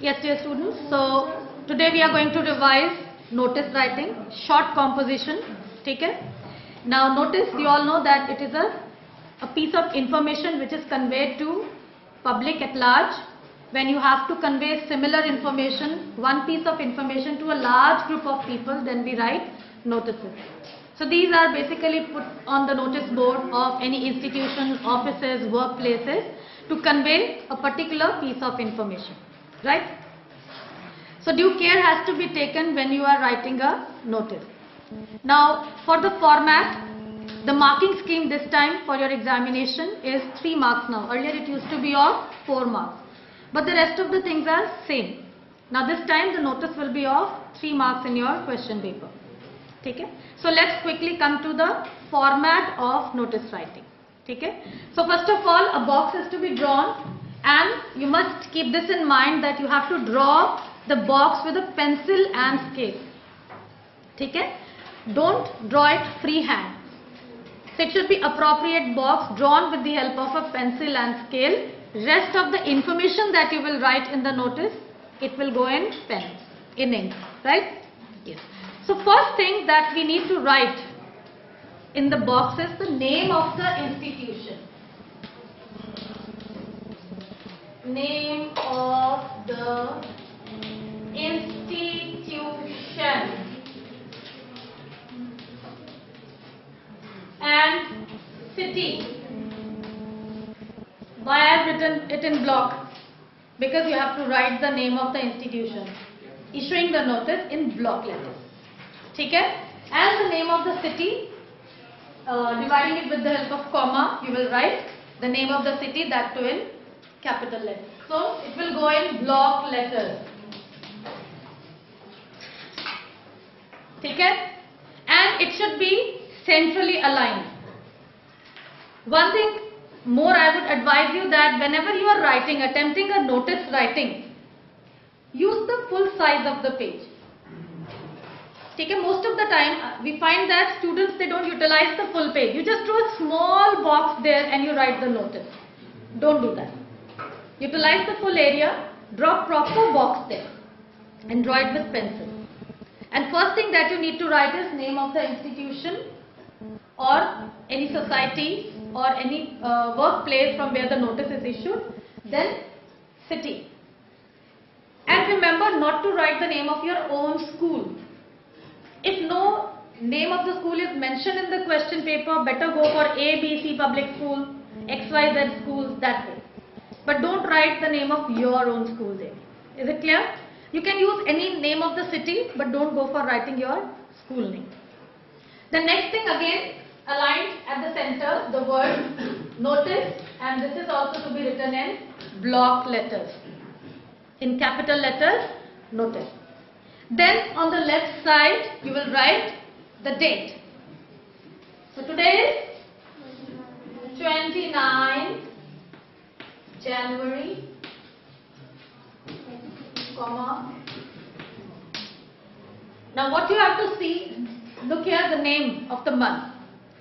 Yes, dear students. So today we are going to revise notice writing, short composition. Okay. Now notice, you all know that it is a piece of information which is conveyed to public at large. When you have to convey similar information, one piece of information to a large group of people, then we write notices. So these are basically put on the notice board of any institution, offices, workplaces to convey a particular piece of information, right? So due care has to be taken when you are writing a notice. Now for the format, the marking scheme this time for your examination is 3 marks now. Earlier it used to be of 4 marks. But the rest of the things are same. Now this time the notice will be of 3 marks in your question paper. Okay? So let's quickly come to the format of notice writing. Okay? So first of all, a box is to be drawn, and you must keep this in mind that you have to draw the box with a pencil and scale. Okay? Don't draw it freehand. So it should be appropriate box drawn with the help of a pencil and scale. Rest of the information that you will write in the notice, it will go in pen, in ink, right? Yes. So first thing that we need to write in the box is the name of the institution. Name of the institution. And city. Why I have written it in block? Because you have to write the name of the institution issuing the notice in block letters. Okay? And the name of the city, dividing it with the help of comma, you will write the name of the city, that too in capital letters. So it will go in block letters. Okay? And it should be centrally aligned. One thing more I would advise you that whenever you are writing, attempting a notice writing, use the full size of the page. Okay, most of the time we find that students, they don't utilize the full page. You just draw a small box there and you write the notice. Don't do that. Utilize the full area, draw proper box there and draw it with pencil. And first thing that you need to write is name of the institution or any society or any workplace from where the notice is issued. Then city. And remember not to write the name of your own school. If no name of the school is mentioned in the question paper, better go for A, B, C public school, X, Y, Z schools, that way. But don't write the name of your own school there. Is it clear? You can use any name of the city, but don't go for writing your school name. The next thing again, aligned at the center, the word notice, and this is also to be written in block letters. In capital letters, notice. Then on the left side, you will write the date. So today is 29 January, comma. Now what you have to see, look here, the name of the month.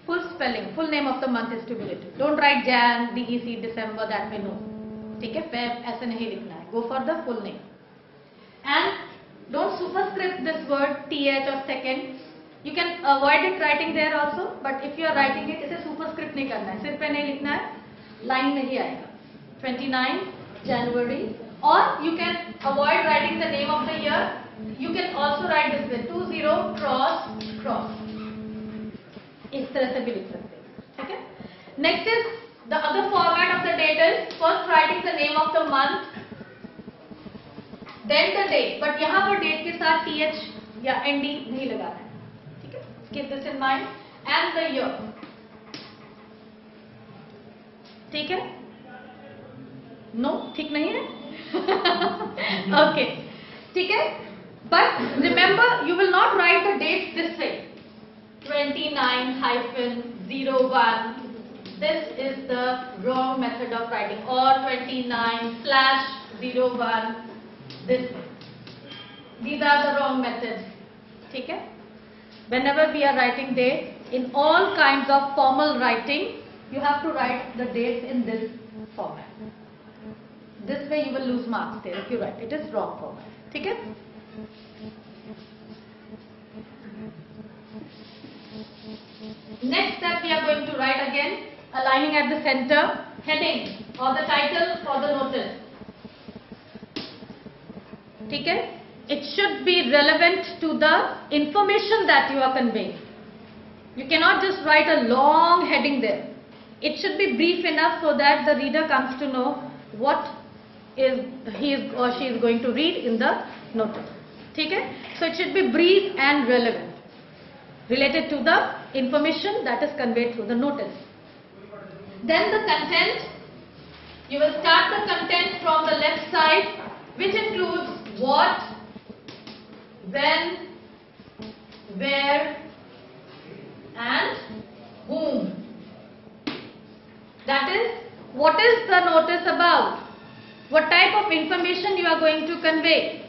Full spelling, full name of the month is to be written. Don't write Jan, DEC, December, that way no. ठीक है, Feb ऐसे नहीं लिखना है. Go for the full name. And don't superscript this word TH or second. You can avoid it writing there also, but if you are writing it, इसे superscript नहीं करना है. सिर पे नहीं लिखना है, line में ही आएगा. 29 January. Or you can avoid writing the name of the year. You can also write this way, 20 cross cross. इस तरह से भी लिख सकते हैं. Okay? Next is the other format of the date is first writing the name of the month, then the date. But यहाँ पर date के साथ th या nd नहीं लगाना है. ठीक है? Keep this in mind. And the year. ठीक है? No, ठीक नहीं है? Okay. ठीक है? But remember, you will not write the dates this way. 29-01. This is the wrong method of writing. Or 29/01. This way. These are the wrong methods. Okay? Whenever we are writing dates, in all kinds of formal writing, you have to write the dates in this format. This way you will lose marks there if you write. It is wrong format. ठीक है? Next step we are going to write again, aligning at the center, heading or the title for the notice. ठीक है? It should be relevant to the information that you are conveying. You cannot just write a long heading there. It should be brief enough so that the reader comes to know what is he is or she is going to read in the notice. ठीक है? So it should be brief and relevant, related to the information that is conveyed through the notice. Then the content. You will start the content from the left side, which includes what, when, where, and whom. That is, what is the notice about? What type of information you are going to convey?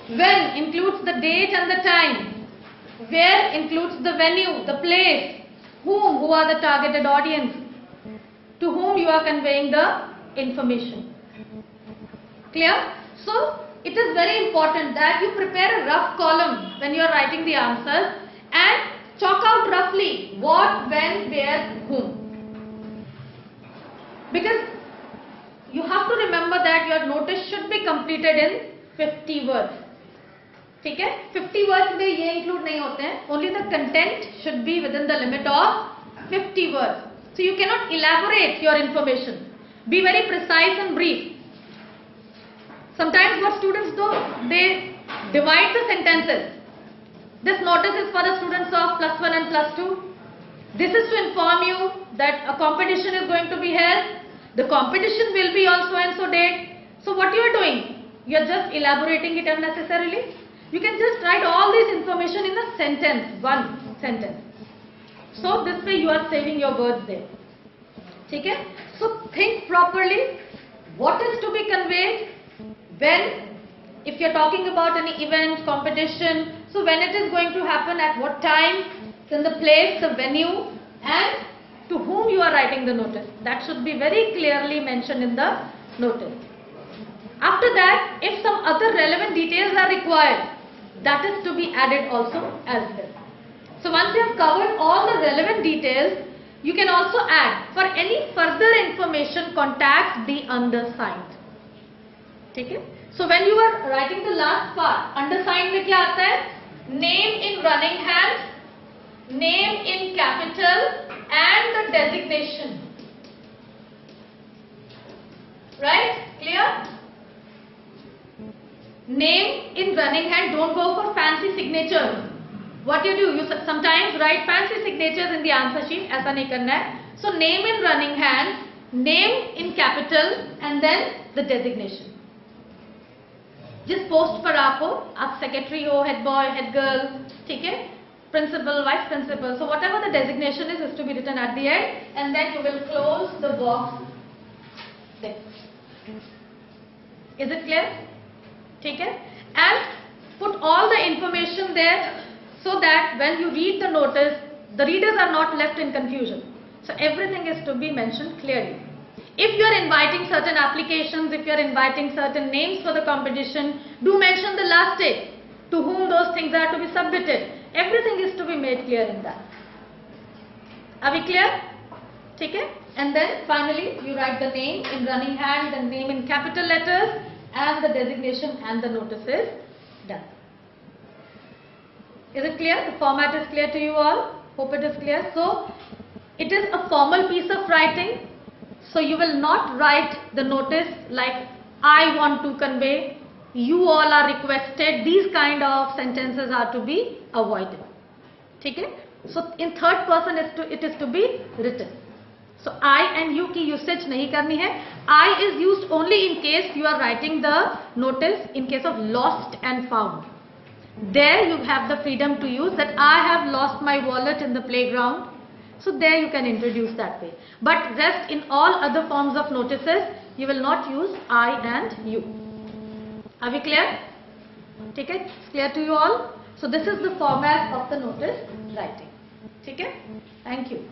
When includes the date and the time. Where includes the venue, the place. Whom, who are the targeted audience, to whom you are conveying the information. Clear? So, it is very important that you prepare a rough column when you are writing the answers and chalk out roughly what, when, where, whom. Because you have to remember that your notice should be completed in 50 words. ठीक है? 50 words में ये include नहीं होते हैं. Only the content should be within the limit of 50 words. So you cannot elaborate your information. Be very precise and brief. Sometimes what students do, they divide the sentences. This notice is for the students of +1 and +2. This is to inform you that a competition is going to be held. The competition will be on so and so date. So what you are doing? You are just elaborating it unnecessarily. You can just write all this information in a sentence, one sentence. So this way you are saving your words there. Okay? So think properly. What is to be conveyed? When? If you are talking about any event, competition, so when it is going to happen, at what time, then the place, the venue, and to whom you are writing the notice. That should be very clearly mentioned in the notice. After that, if some other relevant details are required, that is to be added also as well. So once you have covered all the relevant details, you can also add, for any further information, contact the undersigned. Okay? So when you are writing the last part, undersigned में क्या आता है? Name in running hand, name in capital, and the designation. Right? Clear? Name in running hand. Don't go for fancy signatures. What you do? You sometimes write fancy signatures in the answer sheet. ऐसा नहीं करना है. So name in running hand, name in capital, and then the designation. जिस post पर आप हो, आप secretary हो, हेड बॉय, हेड गर्ल, ठीक है, principal, vice principal, so whatever the designation is to be written at the end, and then you will close the box there. Is it clear? ठीक है, and put all the information there so that when you read the notice, the readers are not left in confusion. So everything is to be mentioned clearly. If you are inviting certain applications, if you are inviting certain names for the competition, do mention the last date to whom those things are to be submitted. Everything is to be made clear in that. Are we clear? Okay? And then finally you write the name in running hand, the name in capital letters, and the designation, and the notice is done. Is it clear? The format is clear to you all? Hope it is clear. So it is a formal piece of writing. So you will not write the notice like I want to convey, you all are requested. These kind of sentences are to be avoided. Okay? So in third person it is to be written. So I and you की usage नहीं करनी है. I is used only in case you are writing the notice in case of lost and found. There you have the freedom to use that I have lost my wallet in the playground. So there you can introduce that way. But rest in all other forms of notices, you will not use I and you. Are we clear? Take it? Clear to you all? So this is the format of the notice writing. Okay? Thank you.